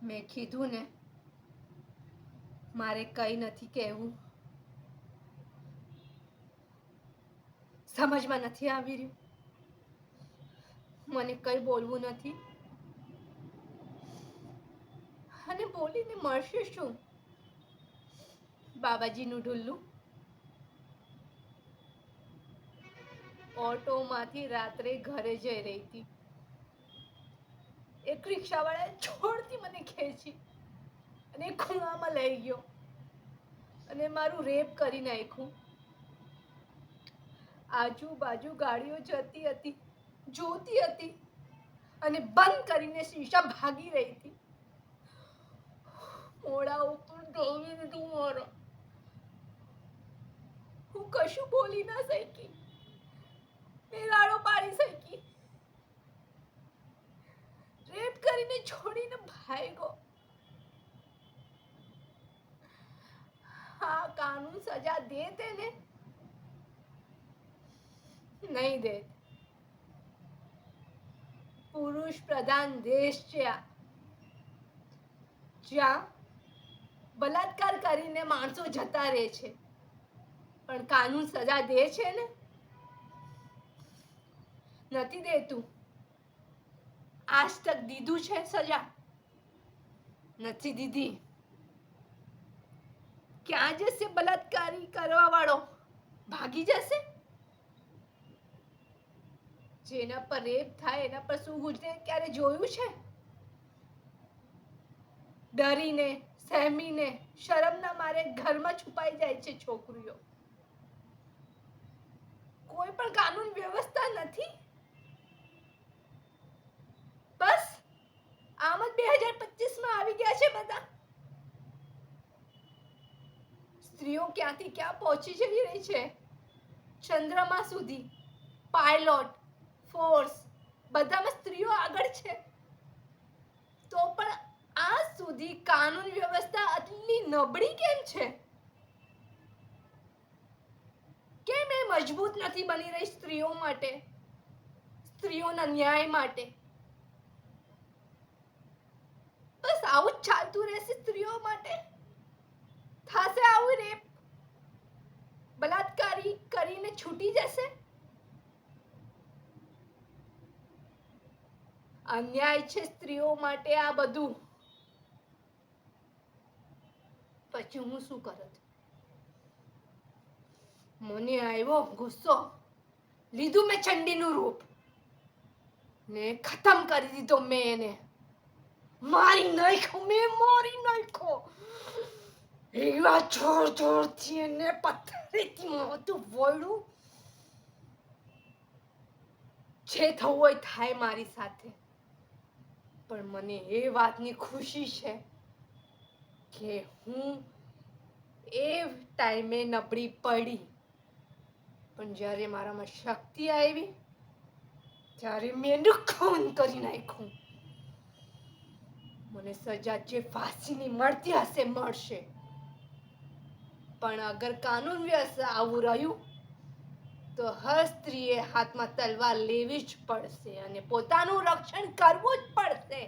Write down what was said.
મેં કીધું ને, મારે કંઈ નથી કહેવું. સમજમાં નથી આવી રહ્યું. મને કંઈ બોલવું નથી. અને બોલીને મળશે શું? બાબાજીનું ઢુલ્લું. ઓટોમાંથી રાત્રે ઘરે જઈ રહી હતી. એક રિક્ષાવાળાએ જોરથી મને ખેંચી અને ખૂણામાં લઈ ગયો અને મારું રેપ કરી નાખ્યું. આજુબાજુ ગાડીઓ જતી હતી, જોતી હતી અને બંધ કરીને શીશા ભાગી રહી હતી. મોઢા ઉપર ઢોળી દીધું મારા. હું કશું બોલી ના શકી, રાડો પાડી શકી. રેપ કરીને છોડીને ભાગ્યો. હા, કાનૂન સજા દે તેને? નહીં દે. પુરુષ પ્રધાન દેશ છે આ, જ્યાં બલાત્કાર કરીને માણસો જતા રહે છે, પણ કાનૂન સજા દે છે ને? નથી દેતું. આજ તક દીધું છે સજા? નથી દીધી. ક્યાં જશે બલાત્કારી કરવા વાળો? ભાગી જશે? જેના પર રેપ થાય એના પર શું ગુજરે ક્યારે જોયું છે? ડરીને, સહેમીને, શરમના મારે ઘરમાં છુપાઈ જાય છે છોકરીઓ. કોઈ પણ કાનૂન વ્યવસ્થા નથી. બસ આમ જ 2025માં આવી ગયા છે બધા. સ્ત્રીઓ ક્યાંથી ક્યાં પહોંચી જઈ રહી છે? ચંદ્રમા સુધી, પાયલોટ, ફોર્સ, બધામાં સ્ત્રીઓ આગળ છે. તો પણ આજ સુધી કાનૂન વ્યવસ્થા આટલી નબળી કેમ છે? કેમ એ મજબૂત નથી બની રહી સ્ત્રીઓ માટે, સ્ત્રીઓના ન્યાય માટે? બસ આવું જ ચાલતું રહેશે સ્ત્રીઓ માટે. થશે આવું રેપ, બલાત્કારી કરીને છૂટી જશે. અન્યાય છે સ્ત્રીઓ માટે આ બધું. પછી હું શું કરત? મને આવ્યો ગુસ્સો, લીધું મેં ચંડીનું રૂપ ને ખતમ કરી દીધો મેં એને. મારી નાખ્યો મેં, મારી નાખ્યો. એવા જોર જોરથી એને પથારીથી મોઢું વળ્યું. જે થવું હોય થાય મારી સાથે, પણ મને એ વાતની ખુશી છે કે હું એ ટાઈમે નબળી પડી, પણ જ્યારે મારામાં શક્તિ આવી ત્યારે મેં એનું ખૂન કરી નાખ્યું. મને સજા જે ફાંસીની મળતી હશે મળશે, પણ અગર કાનૂન વ્યવસ્થા આવું રહ્યું તો હર સ્ત્રીએ હાથમાં તલવાર લેવી જ પડશે અને પોતાનું રક્ષણ કરવું જ પડશે.